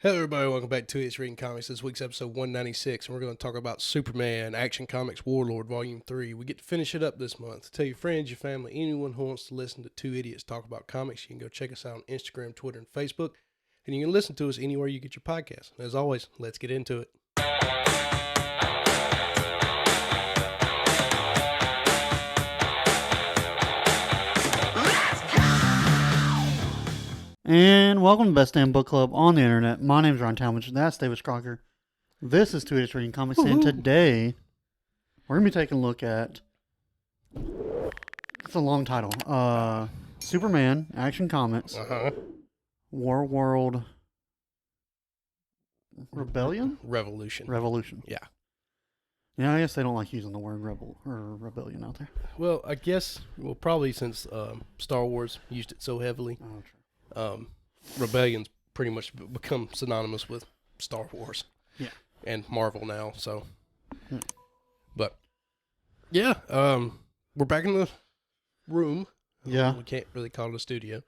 Hello, everybody. Welcome back to It's Reading Comics. This week's episode 196, and we're going to talk about Superman, Action Comics Warworld Volume 3. We get to finish it up this month. Tell your friends, your family, anyone who wants to listen to two idiots talk about comics, you can go check us out on Instagram, Twitter, and Facebook, and you can listen to us anywhere you get your podcasts. As always, let's get into it. And welcome to Best Damn Book Club on the internet. My name is Ron Talmadge. That's Davis Crocker. This is Two Idiots Reading Comics, and today we're going to be taking a look at, it's a long title, Superman, Action Comics, Warworld Rebellion? Revolution. Yeah. Yeah, I guess they don't like using the word rebel or rebellion out there. Well, I guess, probably since Star Wars used it so heavily. Oh, true. Rebellion's pretty much become synonymous with Star Wars. Yeah. And Marvel now, so. Yeah. But, yeah, we're back in the room. Yeah. We can't really call it a studio.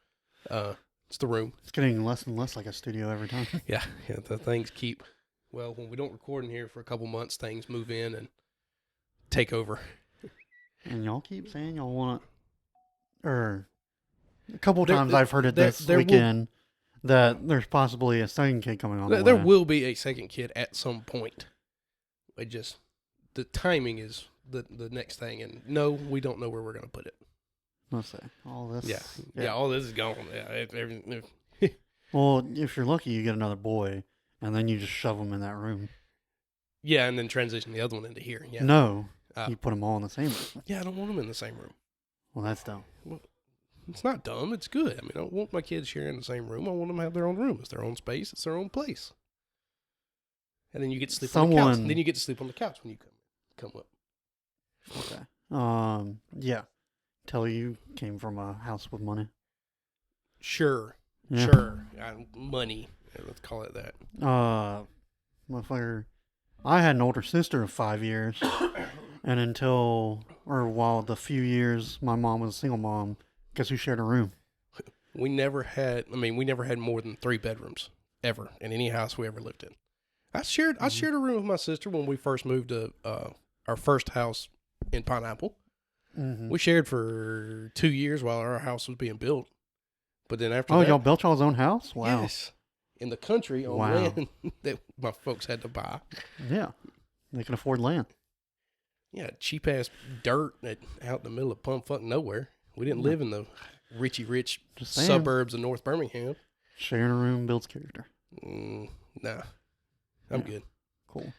It's the room. It's getting less and less like a studio every time. Yeah, the things keep, well, when we don't record in here for a couple months, things move in and take over. And y'all keep saying y'all want to, or a couple times I've heard it this weekend that there's possibly a second kid coming on the way. There will be a second kid at some point. The timing is the next thing, and no, we don't know where we're going to put it. Let's say all this. Yeah, all this is gone. Yeah, everything. Well, if you're lucky, you get another boy, and then you just shove them in that room. Yeah, and then transition the other one into here. Yeah. No, you put them all in the same room. Yeah, I don't want them in the same room. Well, that's dumb. Well, it's not dumb. It's good. I mean, I don't want my kids sharing the same room. I want them to have their own room. It's their own space. It's their own place. And then you get to sleep on the couch. And then you get to sleep on the couch when you come up. Okay. Yeah. Tell you came from a house with money. Sure. Yeah. Sure. Money. Let's call it that. Motherfucker. I had an older sister of 5 years. And while the few years my mom was a single mom, guess who shared a room? We never had more than 3 bedrooms ever in any house we ever lived in. I shared a room with my sister when we first moved to our first house in Pineapple. Mm-hmm. We shared for 2 years while our house was being built. But then after that... y'all built y'all's own house? Wow. Yes. In the country on land that my folks had to buy. Yeah. They can afford land. Yeah, cheap-ass dirt out in the middle of bumfuck nowhere. We didn't live in the rich suburbs of North Birmingham. Sharing a room builds character. Nah. I'm good. Cool.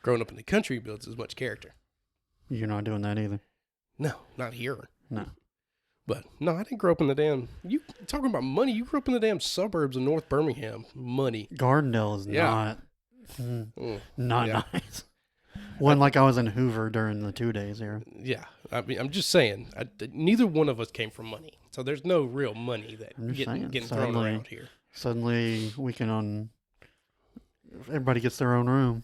Growing up in the country builds as much character. You're not doing that either? No, not here. No. But, no, I didn't grow up in the damn... You talking about money, you grew up in the damn suburbs of North Birmingham. Money. Gardendale is not nice. Wasn't like I was in Hoover during the 2 days here. Yeah. I mean, I'm just saying, neither one of us came from money. So there's no real money that getting thrown around here. Suddenly, we can everybody gets their own room.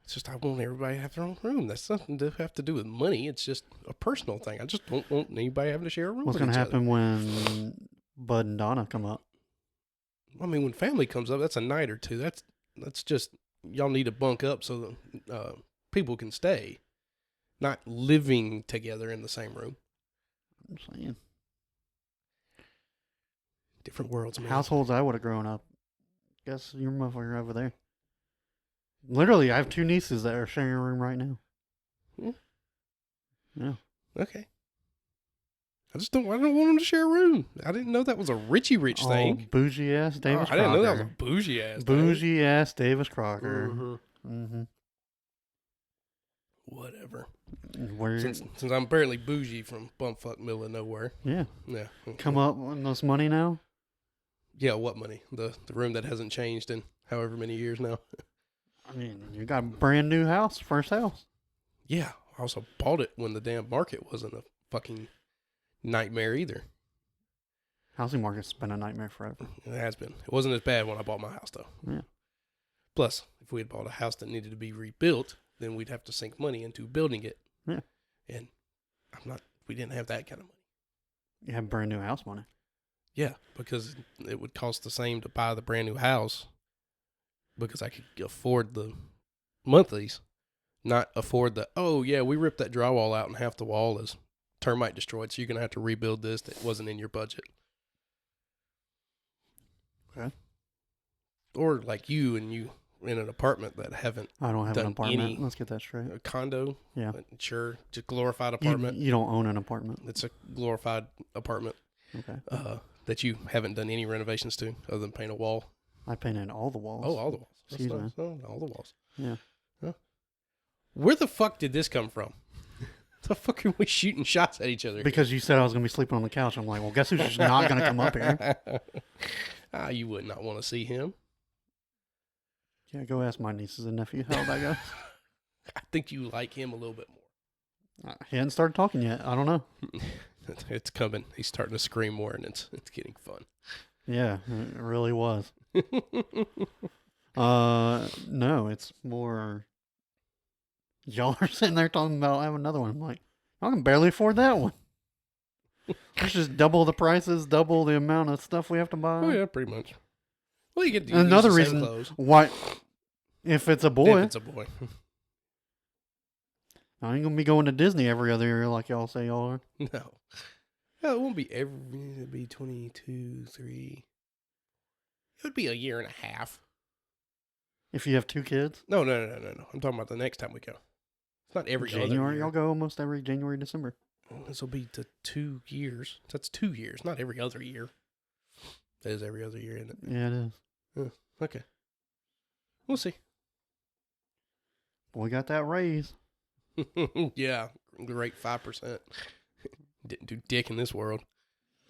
It's just I want everybody to have their own room. That's nothing to have to do with money. It's just a personal thing. I just don't want anybody having to share a room What's with each other. What's going to happen when Bud and Donna come up? I mean, when family comes up, that's a night or two. That's just... Y'all need to bunk up so that people can stay, not living together in the same room. I'm saying. Different worlds, man. Households I would have grown up. Guess your motherfucker over there. Literally, I have 2 nieces that are sharing a room right now. Yeah. Okay. I don't want them to share a room. I didn't know that was a Richie Rich thing. Bougie ass Davis Crocker. I didn't know that was a bougie ass Bougie ass Davis Crocker. Mm-hmm. Whatever. Since I'm apparently bougie from bumfuck middle of nowhere. Yeah. Yeah. Come up with this money now? Yeah, what money? The room that hasn't changed in however many years now. I mean, you got a brand new house, first house. Yeah. I also bought it when the damn market wasn't a fucking nightmare either. Housing market's been a nightmare forever. It has been. It wasn't as bad when I bought my house, though. Yeah. Plus, if we had bought a house that needed to be rebuilt, then we'd have to sink money into building it. Yeah. And we didn't have that kind of money. You have brand new house money. Yeah, because it would cost the same to buy the brand new house because I could afford the monthlies, not afford the, oh, yeah, we ripped that drywall out and half the wall is termite destroyed, so you're going to have to rebuild this that wasn't in your budget. Okay. Or like you in an apartment that haven't I don't have an done apartment. any- Let's get that straight. a condo. Yeah. Sure, just glorified apartment. You don't own an apartment. It's a glorified apartment Okay. that you haven't done any renovations to other than paint a wall. I painted all the walls. Oh, all the walls. Excuse me. Oh, all the walls. Yeah. Huh? Where the fuck did this come from? The fuck are we shooting shots at each other? Because you said I was going to be sleeping on the couch. I'm like, well, guess who's just not going to come up here? You would not want to see him. Yeah, go ask my nieces and nephews how that goes. I think you like him a little bit more. He hadn't started talking yet. I don't know. It's coming. He's starting to scream more, and it's getting fun. Yeah, it really was. No, it's more. Y'all are sitting there talking about having another one. I'm like, I can barely afford that one. Let's just double the prices, double the amount of stuff we have to buy. Oh yeah, pretty much. Well, you get to Another use the same reason clothes. why, if it's a boy, If it's a boy. I ain't gonna be going to Disney every other year like y'all say y'all are. No. No, it won't be every. It'd be 22, 3. It would be a year and a half. If you have two kids, No. I'm talking about the next time we go. It's not every other January, year. y'all go almost every January, December. This will be the 2 years. That's 2 years, not every other year. That is every other year, isn't it? Yeah, it is. Okay. We'll see. Boy, got that raise. Yeah, great 5%. Didn't do dick in this world.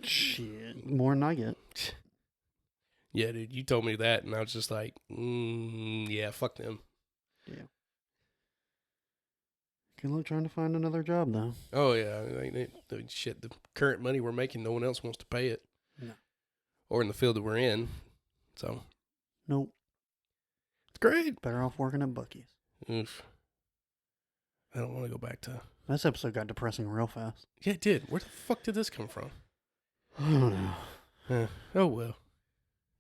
Shit, more than I get. Yeah, dude, you told me that, and I was just like, yeah, fuck them. Yeah. Good luck trying to find another job, though. Oh, yeah. Shit, the current money we're making, no one else wants to pay it. No. Or in the field that we're in. So, Nope. it's great. Better off working at Buc-ee's. Oof. I don't want to go back to... This episode got depressing real fast. Yeah, it did. Where the fuck did this come from? I don't know. Oh, well.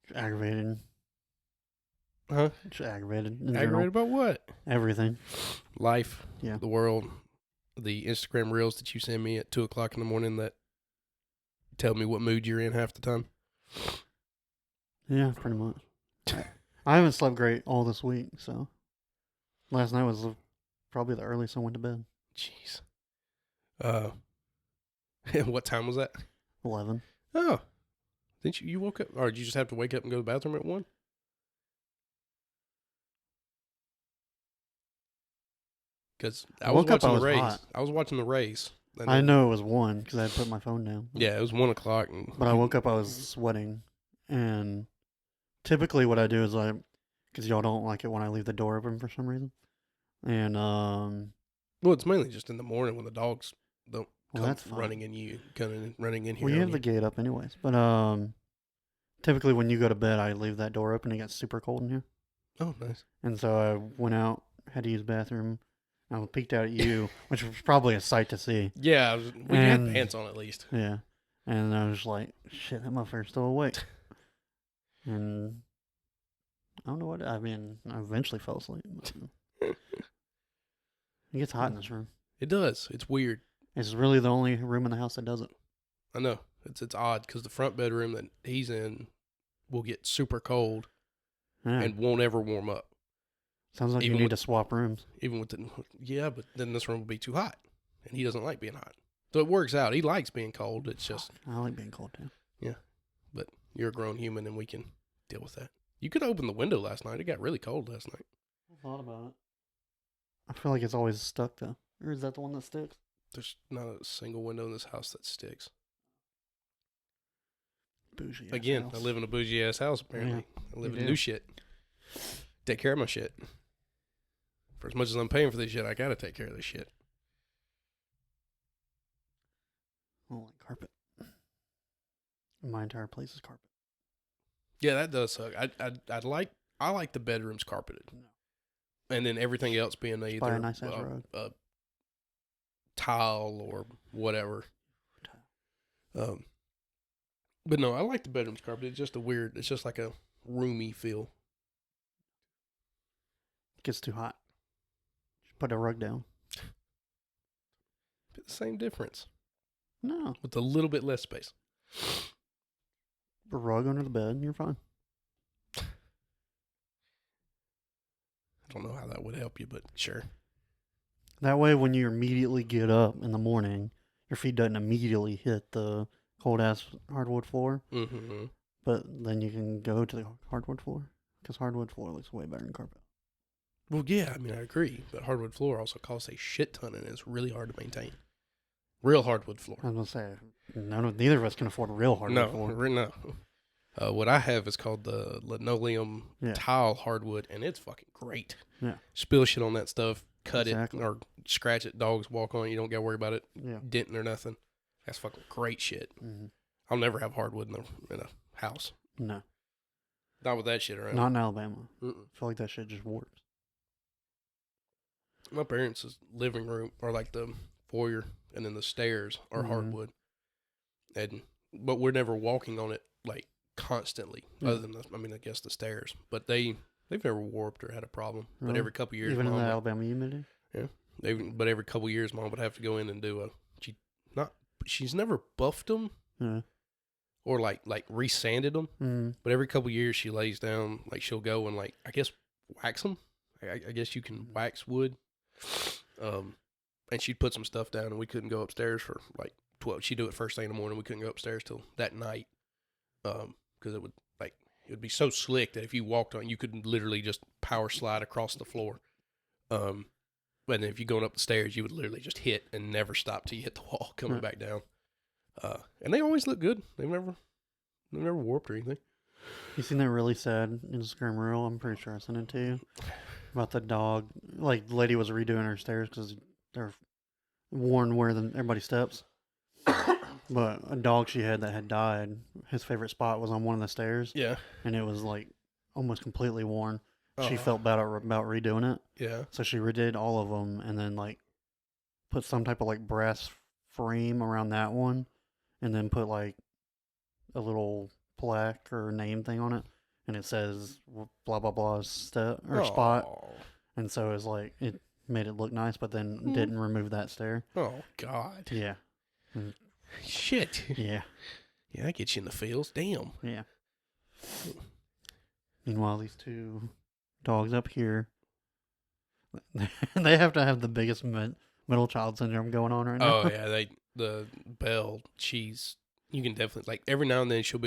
Just aggravated. Huh? Just aggravated. In Aggravated general. about what? Everything. Life. Yeah. The world. The Instagram reels that you send me at 2 o'clock in the morning that tell me what mood you're in half the time. Yeah, pretty much. I haven't slept great all this week, so. Last night was probably the earliest I went to bed. Jeez. What time was that? 11. Oh. Didn't you woke up? Or did you just have to wake up and go to the bathroom at 1? Because I was woke up, watching I the was Rays. hot. I was watching the Rays. And I then- know it was 1 because I had put my phone down. Yeah, it was 1 o'clock. But I woke up, I was sweating. And typically what I do is because y'all don't like it when I leave the door open for some reason. And, Well, it's mainly just in the morning when the dogs don't well, come that's fine. running in here. Well, you on have the gate up anyways. But, typically when you go to bed, I leave that door open. It gets super cold in here. Oh, nice. And so I went out, had to use the bathroom. I peeked out at you, which was probably a sight to see. Yeah, we had And- pants on at least. Yeah. And I was like, shit, that motherfucker's still awake. And I don't know what, I mean, I eventually fell asleep. But it gets hot in this room. It does. It's weird. It's really the only room in the house that does it. I know. It's odd because the front bedroom that he's in will get super cold Yeah. and won't ever warm up. Sounds like even you need with- to swap rooms. Even with yeah, but then this room will be too hot, and he doesn't like being hot. So it works out. He likes being cold. It's just I like being cold too. but you're a grown human, and we can deal with that. You could open the window last night. It got really cold last night. I thought about it. I feel like it's always stuck though. Or is that the one that sticks? There's not a single window in this house that sticks. Bougie. Again, house. I live in a bougie ass house. Apparently, I live you in do. new shit. Take care of my shit. For as much as I'm paying for this shit, I gotta take care of this shit. I don't like carpet. My entire place is carpet. Yeah, that does suck. I like the bedrooms carpeted, and then everything else being either buy a nice ass rug. a tile or whatever. But no, I like the bedrooms carpeted. It's just a weird. It's just like a roomy feel. gets too hot. Just put a rug down. The same difference. No. With a little bit less space. A rug under the bed, and you're fine. I don't know how that would help you, but sure. That way, when you immediately get up in the morning, your feet doesn't immediately hit the cold-ass hardwood floor. Mm-hmm. But then you can go to the hardwood floor. Because hardwood floor looks way better than carpet. Well, yeah, I mean, I agree. But hardwood floor also costs a shit ton, and it's really hard to maintain. Real hardwood floor. I was going to say, neither of us can afford a real hardwood floor. No. What I have is called the linoleum tile hardwood, and it's fucking great. Yeah. Spill shit on that stuff, cut Exactly. it, or scratch it, dogs walk on it, you don't got to worry about it denting or nothing. That's fucking great shit. Mm-hmm. I'll never have hardwood in a house. No. Not with that shit around. Not in Alabama. Mm-mm. I feel like that shit just warps. My parents' living room, or like the foyer, and then the stairs are hardwood. But we're never walking on it like constantly, other than I guess the stairs. But they've never warped or had a problem. Really? But every couple of years, Even in the Alabama humidity? Yeah. But every couple of years, Mom would have to go in and do she's never buffed them. Yeah. Or like resanded them. Mm-hmm. But every couple of years she lays down, like she'll go and like, I guess, wax them. I guess you can wax wood. And she'd put some stuff down, and we couldn't go upstairs for like 12. She'd do it first thing in the morning. We couldn't go upstairs till that night. Because it would be so slick that if you walked on, you could literally just power slide across the floor. And then if you're going up the stairs, you would literally just hit and never stop till you hit the wall coming back down. And they always look good. They've never warped or anything. You seen that really sad Instagram reel? I'm pretty sure I sent it to you. About the dog. Like, the lady was redoing her stairs because they're worn where everybody steps. But a dog she had that had died, his favorite spot was on one of the stairs. Yeah. And it was like almost completely worn. She felt bad about redoing it. Yeah. So she redid all of them and then like put some type of like brass frame around that one. And then put like a little plaque or name thing on it, and it says blah blah blah spot. And so it's like it made it look nice, but then didn't remove that stair. Oh God. Yeah. Shit. Yeah. Yeah, that gets you in the feels. Damn. Yeah. Meanwhile, these two dogs up here, they have to have the biggest middle child syndrome going on right now. Oh yeah, the Belle, you can definitely, like, every now and then she'll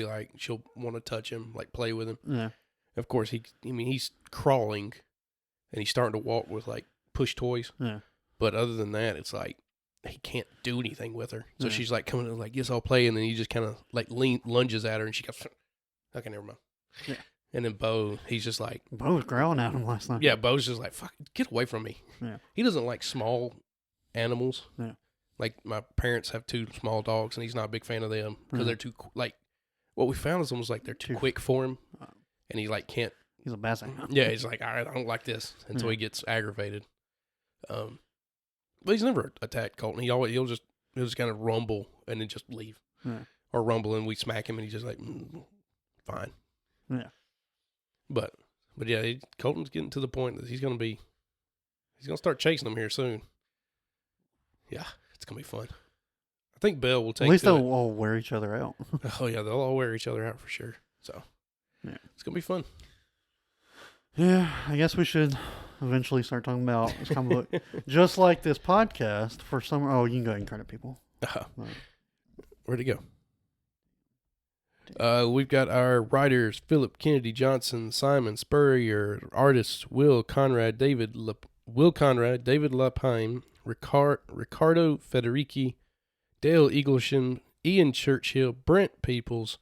want to touch him, like play with him. Yeah. Of course, he's crawling, and he's starting to walk with like push toys. Yeah. But other than that, it's like he can't do anything with her. So she's like coming in like, yes, I'll play, and then he just kind of like lunges at her, and she goes, okay, never mind. Yeah. And then Bo, he's just like, Bo was growling at him last night. yeah, Bo's just like, fuck, get away from me. Yeah. He doesn't like small animals. Yeah. Like, my parents have 2 small dogs, and he's not a big fan of them because they're too, like, what we found is almost like they're too quick for him, and he, like, can't. He's a basset. Yeah, he's like, all right, I don't like this, and so he gets aggravated. But he's never attacked Colton. He'll just kind of rumble and then just leave. Yeah. Or rumble, and we smack him, and he's just like, fine. Yeah. But yeah, Colton's getting to the point that he's gonna start chasing them here soon. Yeah, it's gonna be fun. I think Belle will take. At least they'll all wear each other out. Oh yeah, they'll all wear each other out for sure. So yeah, it's gonna be fun. Yeah, I guess we should eventually start talking about this comic book, just like this podcast for some. Oh, you can go ahead and credit people. Where'd it go? We've got our writers: Philip Kennedy Johnson, Simon Spurrier, artists Will Conrad, David Lapine, Ricardo Federici, Dale Eaglesham, Ian Churchill, Brent Peoples,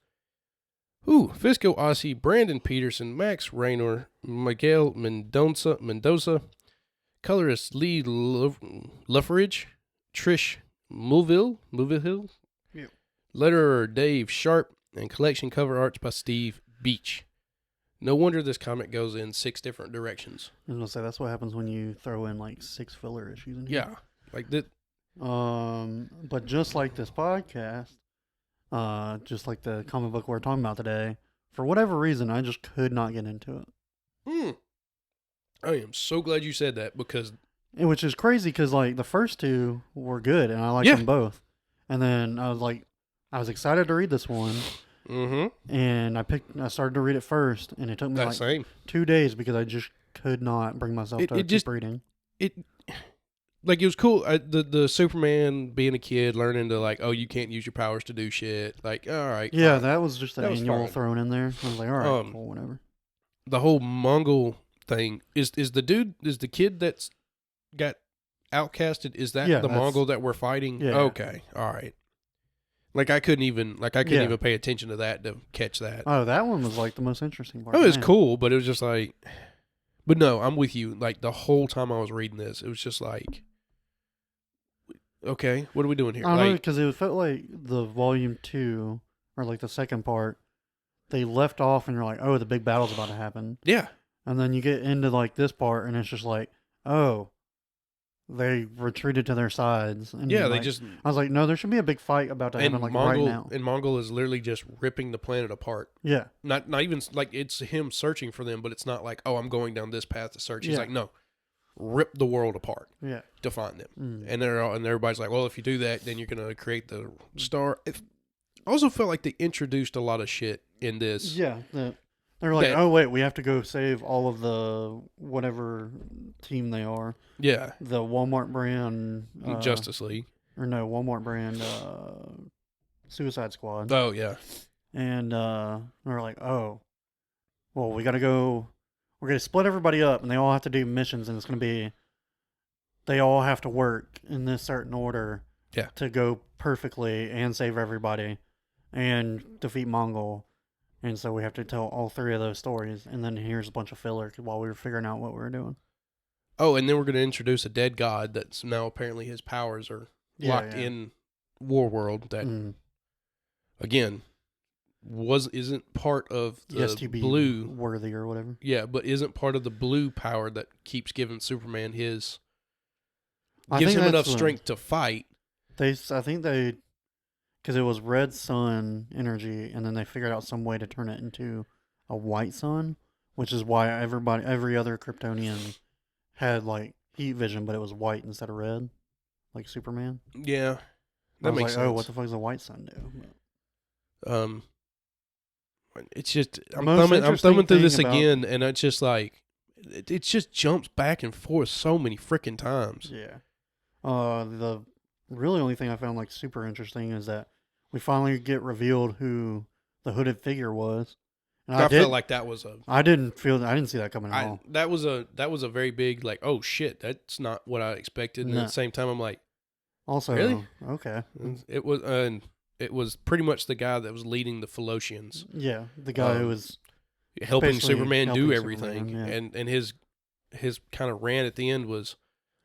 Fisco Ossie, Brandon Peterson, Max Raynor, Miguel Mendoza, colorist Lee Luffridge, Trish Mulvihill, Yep. letterer Dave Sharp, and collection cover arts by Steve Beach. No wonder this comic goes in 6 different directions. I was gonna say that's what happens when you throw in like 6 filler issues in here. Yeah, like that. But just like this podcast, just like the comic book we're talking about today, for whatever reason, I just could not get into it. I am so glad you said that because Which is crazy because like the first two were good and I liked Yeah. them both, and then I was excited to read this one, and I started to read it first, and it took me that like same 2 days because I just could not bring myself to keep reading. it. Like it was cool. The Superman being a kid, learning to like, oh, you can't use your powers to do shit. Like, all right, Yeah, fine. that was just an That was annual fine. thrown in there. I was like, all right, cool, whatever. The whole Mongol thing is the kid that's got outcasted. Is that Yeah, the that's- Mongol that we're fighting? Yeah. Okay, all right. Like I couldn't even Yeah. even pay attention to that to catch that. Oh, that one was like the most interesting part. Oh, it was man. cool, but it was just like, but no, I'm with you. Like the whole time I was reading this, it was just like, okay, what are we doing here? I don't know, Like, because it felt like the volume 2 or like the second part, they left off and you're like, oh, the big battle's about to happen, yeah, and then you get into like this part and it's just like, oh, they retreated to their sides. And yeah, like, they just I was like, no, there should be a big fight about to happen like right now. And Mongol is literally just ripping the planet apart. Yeah, Not even like it's him searching for them, but it's not like, oh, I'm going down this path to search. He's Yeah. like, no, rip the world apart yeah. to find them. Mm. And everybody's like, well, if you do that, then you're gonna create the star. I also felt like they introduced a lot of shit in this. Yeah, they're like, That- oh wait, we have to go save all of the whatever team they are. Yeah, The Walmart brand Justice League. or no, Walmart brand Suicide Squad. Oh yeah, And they're like, oh, well, we gotta go. We're gonna split everybody up, and they all have to do missions, and it's gonna be they all have to work in this certain order. Yeah. To go perfectly and save everybody, and defeat Mongol. And so we have to tell all three of those stories, and then here's a bunch of filler while we were figuring out what we were doing. Oh, and then we're gonna introduce a dead god that's now apparently his powers are locked yeah. in Warworld. That Mm. again isn't part of the Yes, to be blue. worthy or whatever. Yeah, but isn't part of the blue power that keeps giving Superman his I gives think him enough that's strength to fight. I think they, because it was red sun energy, and then they figured out some way to turn it into a white sun, which is why every other Kryptonian had like heat vision, but it was white instead of red, like Superman. Yeah, I that was makes like, sense. oh, what the fuck does a white sun do? It's just I'm Most thumbing interesting through this thing about- again, and it's just like it just jumps back and forth so many freaking times. Yeah. The really only thing I found like super interesting is that we finally get revealed who the hooded figure was. And I felt like that was I didn't see that coming at all. that was a very big like, oh shit, that's not what I expected. And No. at the same time, I'm like, Also, Really? Okay. it was pretty much the guy that was leading the Philosians, Yeah, the guy who was helping Basically Superman do helping everything, Superman, yeah. and his kind of rant at the end was,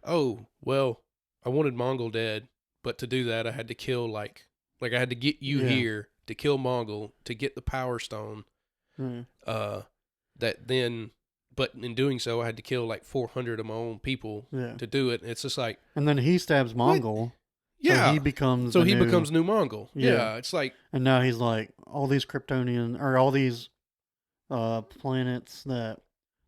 oh well, I wanted Mongol dead, but to do that I had to kill like I had to get you Yeah. here to kill Mongol to get the Power Stone. Mm. That then, but in doing so, I had to kill like 400 of my own people Yeah. to do it. And it's just like, And then he stabs Mongol. yeah, So he becomes becomes new Mongol. Yeah. Yeah, it's like, and now he's like all these Kryptonian or all these planets that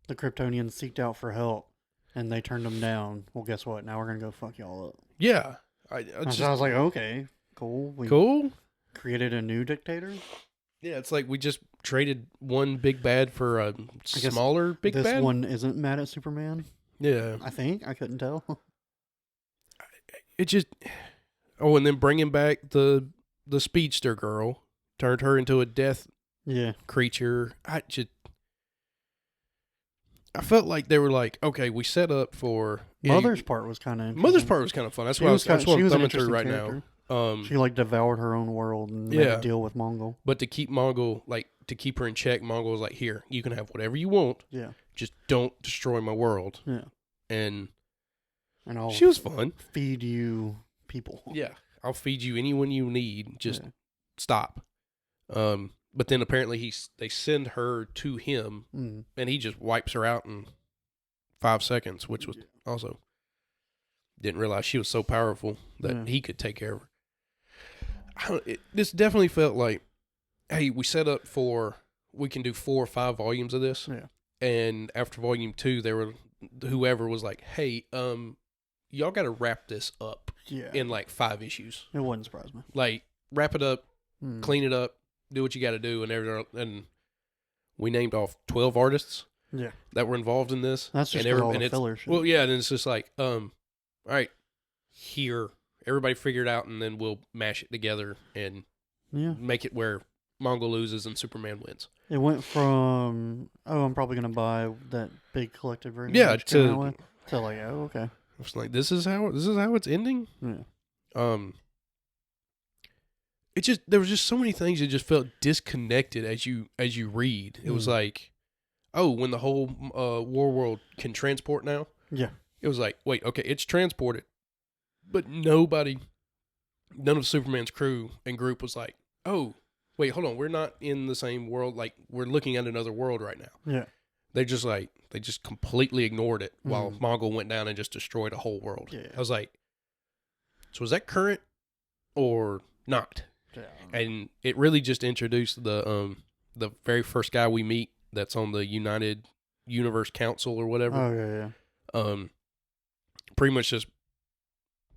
the Kryptonians seeked out for help and they turned them down. Well, guess what? Now we're gonna go fuck y'all up. yeah, I And just so I was like, okay, cool. We cool. created a new dictator. Yeah, it's like we just traded one big bad for a guess smaller big this bad. one isn't mad at Superman. Yeah, I think I couldn't tell. it just. Oh, and then bringing back the speedster girl, turned her into a death Yeah. creature. I felt like they were like, okay, we set up for Mother's part was kind of Mother's part was kind of fun. That's She what was that's what she I'm was an thumbing through right interesting now. She like devoured her own world and made Yeah. a deal with Mongol. But to keep Mongol, like to keep her in check, Mongol was like, here, you can have whatever you want, Yeah. just don't destroy my world. Yeah. And And I'll she was fun. feed you people. Yeah, I'll feed you anyone you need. Just Yeah. stop. But then apparently they send her to him, Mm. and he just wipes her out in 5 seconds, which was also didn't realize she was so powerful that Yeah. he could take care of her. This definitely felt like, hey, we set up for we can do 4 or 5 volumes of this, Yeah. and after volume 2, they were whoever was like, hey, y'all got to wrap this up Yeah. in like 5 issues. It wouldn't surprise me. Like, wrap it up, clean it up, do what you got to do, and everything. And we named off 12 artists that were involved in this. That's just all the filler shit. Well, yeah, and it's just like, all right, here, everybody figure it out, and then we'll mash it together and make it where Mongol loses and Superman wins. It went from, I'm probably going to buy that big collected version. Yeah, to like, okay. It's like, this is how it's ending. Yeah. It just, there was just so many things that just felt disconnected as you read. It was like, when the whole Warworld can transport now. Yeah. It was like, wait, okay, it's transported, but none of Superman's crew and group was like, oh, wait, hold on, we're not in the same world. Like, we're looking at another world right now. Yeah. They just completely ignored it while Mongol went down and just destroyed a whole world. Yeah. I was like, so is that current or not? Yeah. And it really just introduced the very first guy we meet that's on the United Universe Council or whatever. Oh, yeah. Pretty much just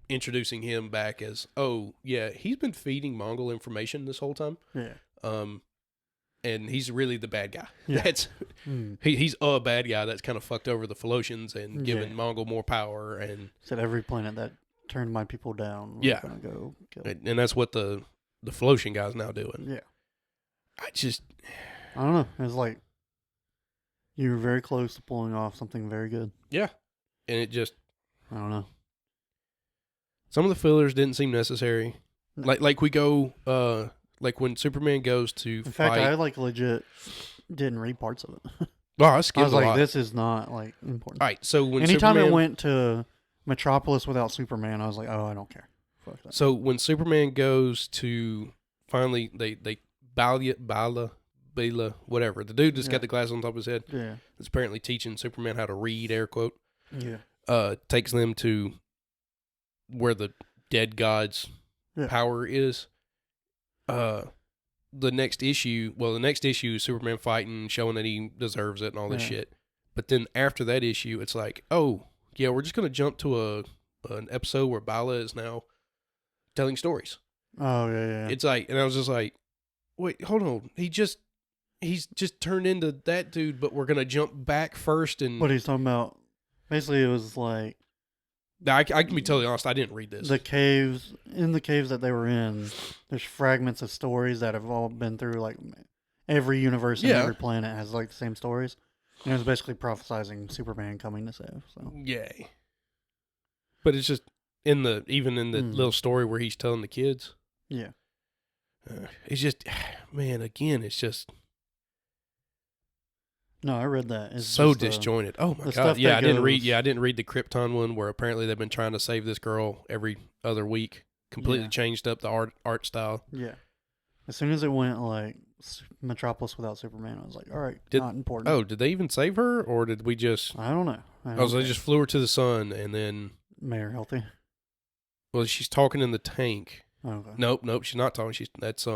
introducing him back as, he's been feeding Mongol information this whole time. Yeah. And he's really the bad guy. Yeah. That's he's a bad guy that's kind of fucked over the Philosians and given Mongol more power. And said every planet that turned my people down, we're gonna go kill. And that's what the Philosian guy's now doing. Yeah. I don't know. It's like you were very close to pulling off something very good. Yeah. And it just, I don't know. Some of the fillers didn't seem necessary. Like we go, like when Superman goes to In fight. fact, I legit didn't read parts of it. Well, I skipped I was a like, lot. this is not important. All right, so when anytime Superman it went to Metropolis without Superman, I was like, I don't care. Fuck that. So when Superman goes to finally they Bala, whatever, the dude that's got the glasses on top of his head, that's apparently teaching Superman how to read, air quote. Yeah. Takes them to where the dead god's power is. The next issue is Superman fighting, showing that he deserves it and all this shit. But then after that issue, it's like, we're just gonna jump to an episode where Bala is now telling stories. Oh yeah. It's like, and I was just like, wait, hold on, he's just turned into that dude, but we're gonna jump back first and. What he's talking about? Basically, it was like. I can be totally honest. I didn't read this. In the caves that they were in, there's fragments of stories that have all been through like every universe and every planet has like the same stories. And it was basically prophesizing Superman coming to save. So yay! But it's just even in the little story where he's telling the kids. Yeah. It's just, man. Again, it's just. No, I read that. It's so just, disjointed. Oh my god! Yeah, I didn't read. Yeah, I didn't read the Krypton one where apparently they've been trying to save this girl every other week. Completely changed up the art style. Yeah. As soon as it went like Metropolis without Superman, I was like, all right, not important. Oh, did they even save her, or did we just? I don't know. So they just flew her to the sun and then. Mayor healthy. Well, she's talking in the tank. Okay. Nope, she's not talking. That's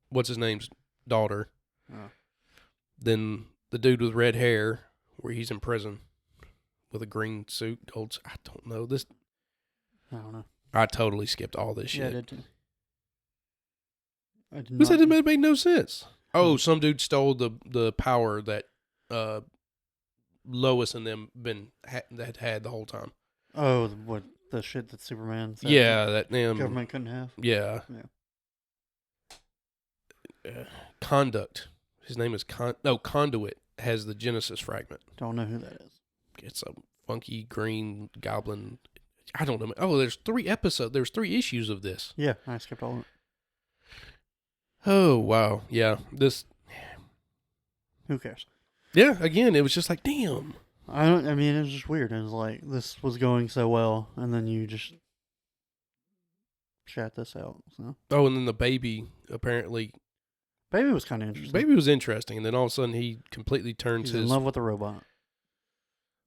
what's his name's daughter. Oh. Then the dude with red hair, where he's in prison with a green suit, gold. I don't know this. I don't know. I totally skipped all this shit. Yeah, I did too. Who said it made no sense? Oh, some dude stole the power that Lois and them had the whole time. Oh, what the shit that Superman said? Yeah, that government couldn't have. Yeah. Conduct. His name is Conduit has the Genesis fragment. Don't know who that is. It's a funky green goblin. I don't know. Oh, there's 3 episodes. There's 3 issues of this. Yeah, I skipped all of it. Oh, wow. Yeah. Who cares? Yeah, again, it was just like, damn. I mean, it was just weird. It was like, this was going so well, and then you just chat this out. So. Oh, and then the baby, apparently. Baby was kind of interesting. Baby was interesting, and then all of a sudden he completely turns He's in love with the robot.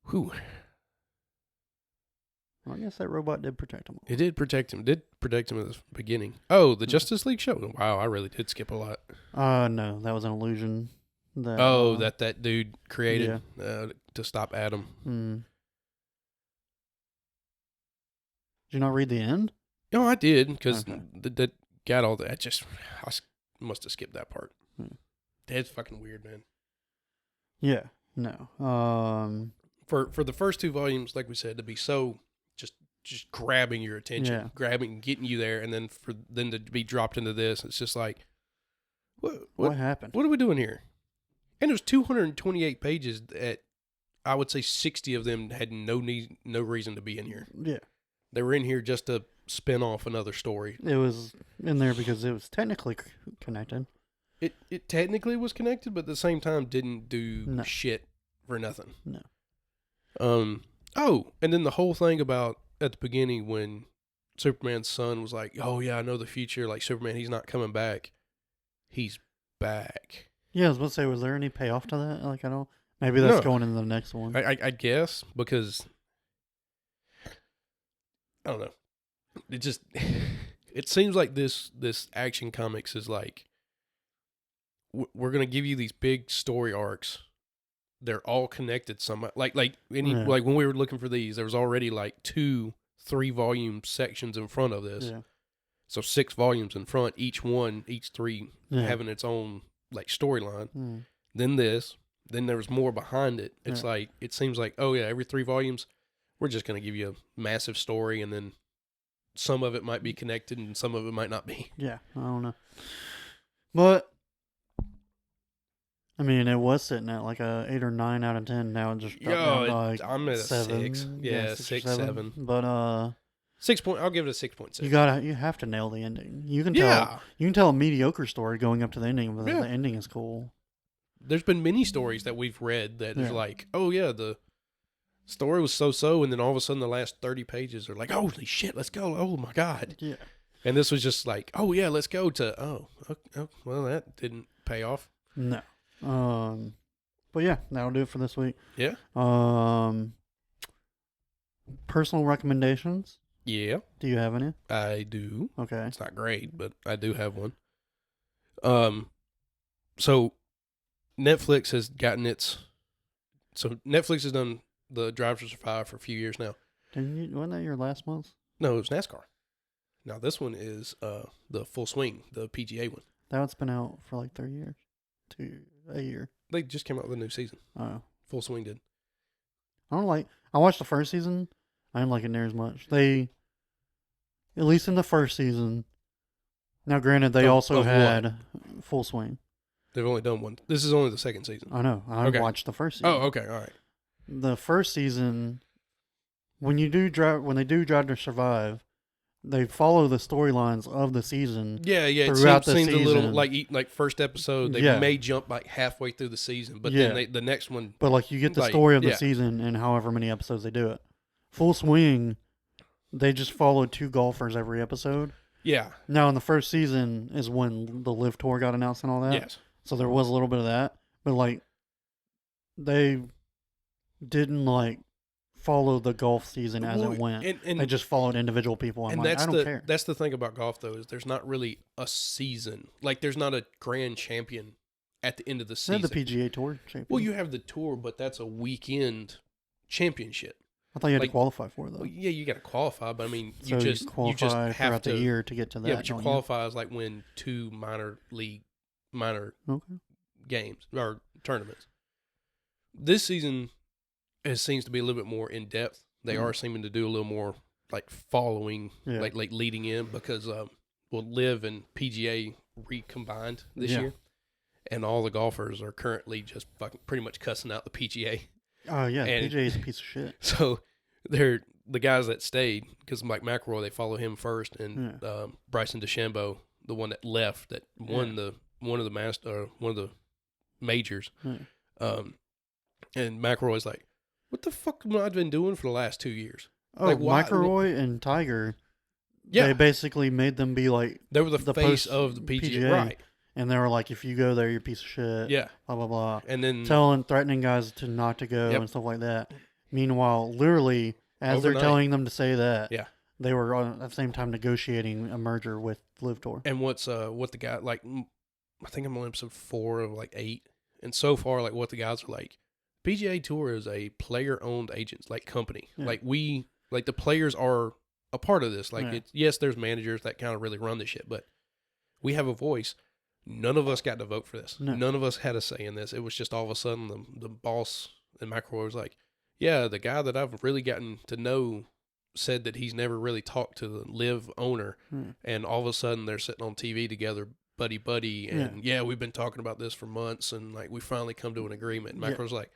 Whew. Well, I guess that robot did protect him. It did protect him. Did protect him at the beginning. Oh, the Justice League show. Wow, I really did skip a lot. No, that was an illusion. That, that dude created. to stop Adam. Did you not read the end? No, I did because Okay. that got all that. I must have skipped that part. That's fucking weird, man. Yeah. No. For the first 2 volumes, like we said, to be so just grabbing your attention, grabbing, getting you there, and then for them to be dropped into this, it's just like, what happened? What are we doing here? And it was 228 pages. At I would say 60 of them had no reason to be in here. Yeah, they were in here just to spin off another story. It was in there because it was technically connected. It technically was connected, but at the same time didn't do shit for nothing. No. Oh, and then the whole thing about at the beginning when Superman's son was like, "Oh yeah, I know the future. Like Superman, he's not coming back. He's back." Yeah, I was about to say, was there any payoff to that? Like, I don't. Maybe that's going into the next one. I guess because I don't know. It just it seems like this Action Comics is like we're gonna give you these big story arcs. They're all connected somehow. Like when we were looking for these, there was already like 2 3-volume sections in front of this. Yeah. So 6 volumes in front, each 3 having its own like storyline. Then there was more behind it. It's like it seems like, oh yeah, every 3 volumes we're just going to give you a massive story, and then some of it might be connected and some of it might not be. Yeah, I don't know. But I mean, it was sitting at like a 8 or 9 out of 10. Now it just dropped down to like I'm at a 7. 6. Yeah, 6, 7. But 6 point. I'll give it a 6.6. You have to nail the ending. You can tell a mediocre story going up to the ending, but the ending is cool. There's been many stories that we've read that is like, oh yeah, the story was so, and then all of a sudden the last 30 pages are like, holy shit, let's go. Oh my God. Yeah. And this was just like, oh yeah, let's go to, oh well, that didn't pay off. No. But yeah, that'll do it for this week. Yeah. Personal recommendations. Yeah. Do you have any? I do. Okay. It's not great, but I do have one. So Netflix has gotten Netflix has done the Drive to Survive for a few years now. Wasn't that your last month? No, it was NASCAR. Now this one is the Full Swing, the PGA one. That one's been out for like 3 years. A year. They just came out with a new season. Oh. Full Swing did. I watched the first season. I didn't like it near as much. At least in the first season. Now, granted, they also had Full Swing. They've only done one. This is only the second season. I know. I watched the first season. Oh, okay, all right. The first season, when they do Drive to Survive, they follow the storylines of the season. Yeah. It seems a little like first episode. They may jump like halfway through the season, but then the next one. But like you get the story of the season in however many episodes they do it. Full Swing, they just follow 2 golfers every episode. Yeah. Now in the first season is when the Live Tour got announced and all that. Yes. So there was a little bit of that, but like they didn't like follow the golf season as it went. And they just followed individual people. I don't care. That's the thing about golf, though, is there's not really a season. Like, there's not a grand champion at the end of the season. The PGA Tour champion. Well, you have the tour, but that's a weekend championship. I thought you had to qualify for that. Well, yeah, you got to qualify, but I mean, you just have throughout the year to get to that. Yeah, but you qualify as like win 2 minor games or tournaments. This season seems to be a little bit more in depth. They are seeming to do a little more like following, like leading in because Live and PGA recombined this year, and all the golfers are currently just fucking pretty much cussing out the PGA. Oh yeah, PGA is a piece of shit. So they're the guys that stayed because Mike McElroy, they follow him first, and Bryson DeChambeau, the one that left that won one of the majors, and McElroy's like, what the fuck have I been doing for the last 2 years? Oh, like, McElroy and Tiger, they basically made them be like they were the face of the PGA, right? And they were like, if you go there, you're a piece of shit. Yeah, blah blah blah. And then threatening guys to not to go and stuff like that. Meanwhile, literally, as they're telling them to say that, they were at the same time negotiating a merger with Live Tour. And what the guy like? I think I'm on episode 4 of like 8, and so far, like what the guys are like. PGA Tour is a player-owned agents like company. Yeah. Like the players are a part of this. Like Yeah. yes, there's managers that kind of really run this shit, but we have a voice. None of us got to vote for this. No. None of us had a say in this. It was just all of a sudden the boss in McElroy was like, yeah, the guy that I've really gotten to know said that he's never really talked to the live owner, and all of a sudden they're sitting on TV together, buddy, and we've been talking about this for months, and like we finally come to an agreement. And McElroy's like,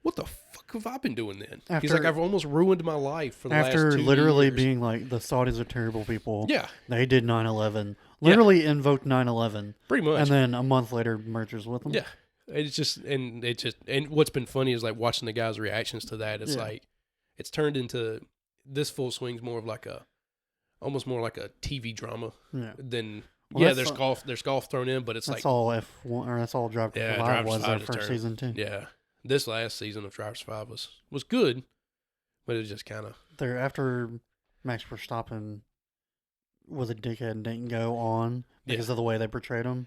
what the fuck have I been doing then? He's like, I've almost ruined my life for the last 2 years. After literally being like, the Saudis are terrible people. Yeah. They did 9/11. Literally invoked 9/11. Pretty much. And then a month later mergers with them. Yeah. And what's been funny is like watching the guys' reactions to that. It's like, it's turned into, this full swing's more of like almost more like a TV drama than, there's golf thrown in, but it's that's like. All F1, or that's all Drive to Survive was their first season too. Yeah. This last season of Drive to Survive was good, but it was just kind of. After Max Verstappen was a dickhead and didn't go on because of the way they portrayed him,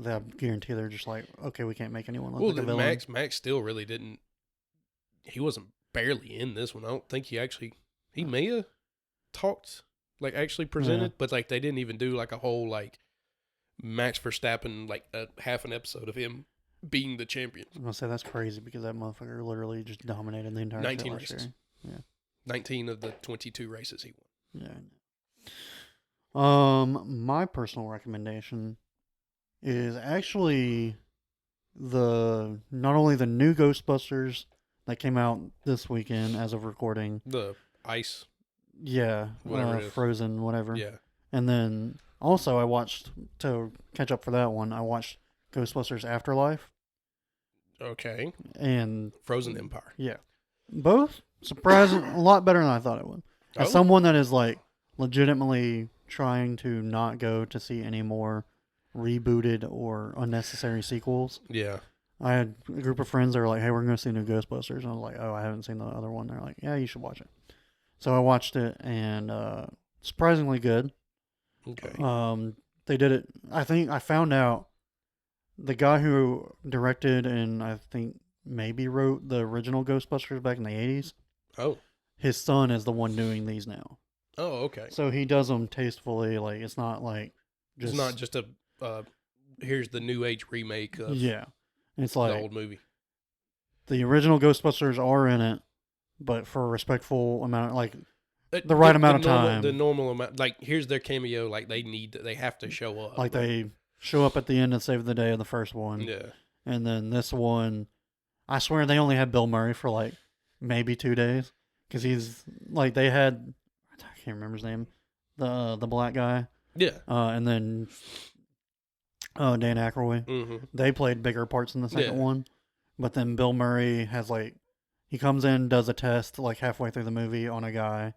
I guarantee they're just like, okay, we can't make anyone look like a villain. Max still really didn't. He wasn't barely in this one. I don't think he may have talked, like actually presented, but like they didn't even do like a whole like Max Verstappen, like a half an episode of him being the champion. I'm gonna say that's crazy because that motherfucker literally just dominated the entire 19 last races. year. Yeah. 19 of the 22 races he won. Yeah. My personal recommendation is actually not only the new Ghostbusters that came out this weekend as of recording. The ice. Yeah. Whatever Frozen, whatever. Yeah. And then also I watched, to catch up for that one, I watched Ghostbusters Afterlife. Okay. And Frozen Empire. Yeah. Both surprising, a lot better than I thought it would. As someone that is like legitimately trying to not go to see any more rebooted or unnecessary sequels. Yeah. I had a group of friends that were like, hey, we're going to see new Ghostbusters. And I was like, oh, I haven't seen the other one. They're like, yeah, you should watch it. So I watched it, and surprisingly good. Okay. They did it. I think I found out the guy who directed and I think maybe wrote the original Ghostbusters back in the 80s. Oh. His son is the one doing these now. Oh, okay. So he does them tastefully. Like, it's not like it's not just a here's the new age remake of it's like the old movie. The original Ghostbusters are in it, but for a respectful amount, like the right amount of time. The normal amount. Like, here's their cameo. Like, they have to show up. Like, they show up at the end and save the day of the first one. Yeah. And then this one, I swear they only had Bill Murray for like maybe 2 days. Because he's, like, they had, I can't remember his name, the black guy. Yeah. And then Dan Aykroyd. Mm-hmm. They played bigger parts in the second one. But then Bill Murray has, like, he comes in, does a test, like, halfway through the movie on a guy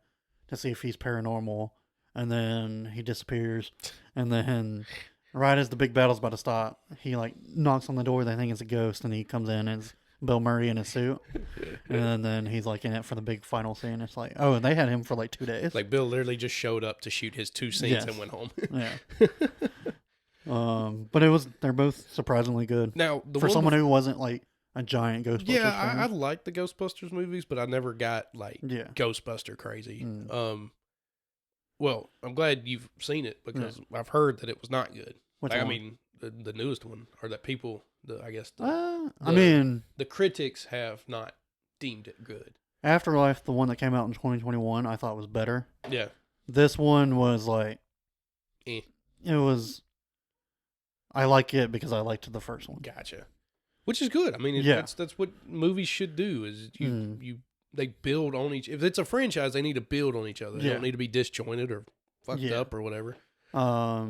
to see if he's paranormal. And then he disappears. And then right as the big battle's about to stop, he, like, knocks on the door. They think it's a ghost. And he comes in and it's Bill Murray in his suit. And then he's, like, in it for the big final scene. It's like, oh, and they had him for, like, 2 days. Like, Bill literally just showed up to shoot his 2 scenes and went home. But they're both surprisingly good. Now, for someone who wasn't, like, a giant Ghostbusters fan. I like the Ghostbusters movies, but I never got, like, Ghostbuster crazy. Well, I'm glad you've seen it because I've heard that it was not good. I mean, the newest one, or that people, the critics have not deemed it good. Afterlife, the one that came out in 2021, I thought was better. Yeah. This one was like, it was, I like it because I liked the first one. Gotcha. Which is good. I mean, that's what movies should do. Is they build on each. If it's a franchise, they need to build on each other. They don't need to be disjointed or fucked up or whatever. Now,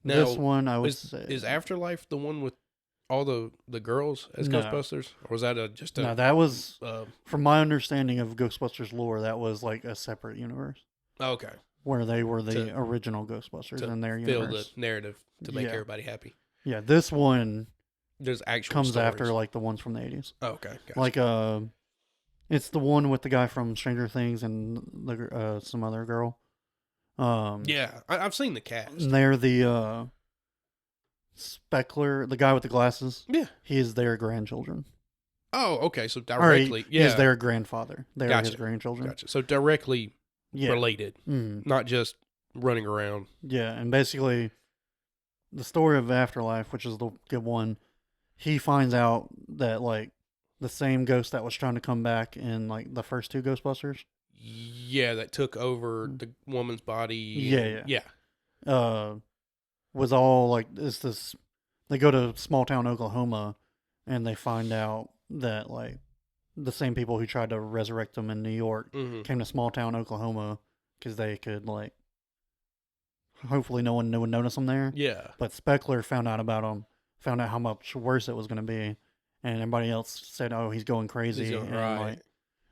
this one I would say is Afterlife the one with all the girls as Ghostbusters, or was that no? That was from my understanding of Ghostbusters lore. That was like a separate universe. Okay. Where they were the original Ghostbusters in their universe. Fill the narrative to make everybody happy. Yeah, this one. There's actual comes stories. after like the ones from the 80s. Oh, okay. Gotcha. Like it's the one with the guy from Stranger Things and the some other girl. I've seen the cast. And they're the Speckler, the guy with the glasses. Yeah, he is their grandchildren. Oh, okay. So Or directly, yeah. is their grandfather. They are his Gotcha. grandchildren. Gotcha. So directly Yeah. related, not just running around. Yeah, and basically, the story of Afterlife, which is the good one, he finds out that, like, the same ghost that was trying to come back in, like, the first two Ghostbusters. Yeah, that took over the woman's body. Yeah. Was all, like, this... They go to small town Oklahoma, and they find out that, like, the same people who tried to resurrect them in New York came to small town Oklahoma because they could, like, hopefully no one would notice them there. Yeah. But Speckler found out about them, found out how much worse it was going to be, and everybody else said, "Oh, he's going crazy." He's going, and right. like,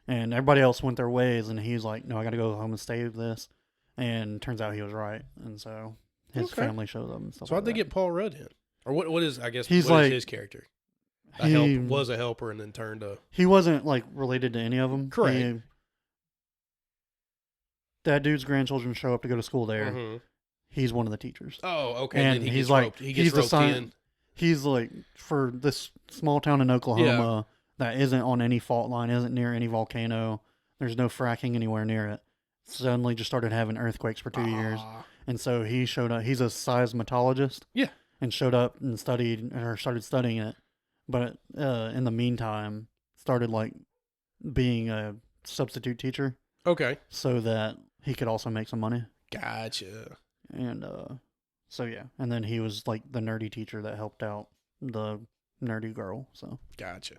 and everybody else went their ways, and he's like, "No, I got to go home and save this." And turns out he was right, and so his family shows up and stuff. So how'd they get Paul Rudd in, or what is? I guess he's what like is his character? Was a helper and then turned to. He wasn't like related to any of them. Correct. That dude's grandchildren show up to go to school there. He's one of the teachers. Oh, okay. And he's like, he's the son. He's like, for this small town in Oklahoma that isn't on any fault line, isn't near any volcano. There's no fracking anywhere near it. Suddenly just started having earthquakes for 2 years. And so he showed up. He's a seismologist. Yeah. And showed up and started studying it. But in the meantime, started like being a substitute teacher. Okay. So that he could also make some money. Gotcha. And so yeah. And then he was like the nerdy teacher that helped out the nerdy girl. So gotcha.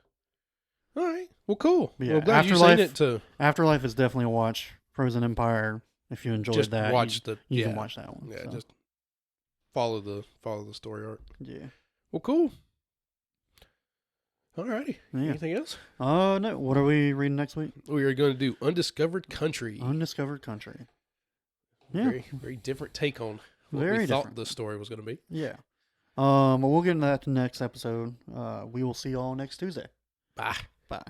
All right. Well, cool. Yeah. Well, glad you've seen it too. Afterlife is definitely a watch. Frozen Empire. If you enjoyed just that, watch you can watch that one. Yeah. So. Just follow the story arc. Yeah. Well, cool. All righty. Yeah. Anything else? No. What are we reading next week? We are going to do Undiscovered Country. Undiscovered Country. Yeah. Very, very different take on what we thought the story was going to be. Yeah. We'll get into that next episode. We will see you all next Tuesday. Bye. Bye.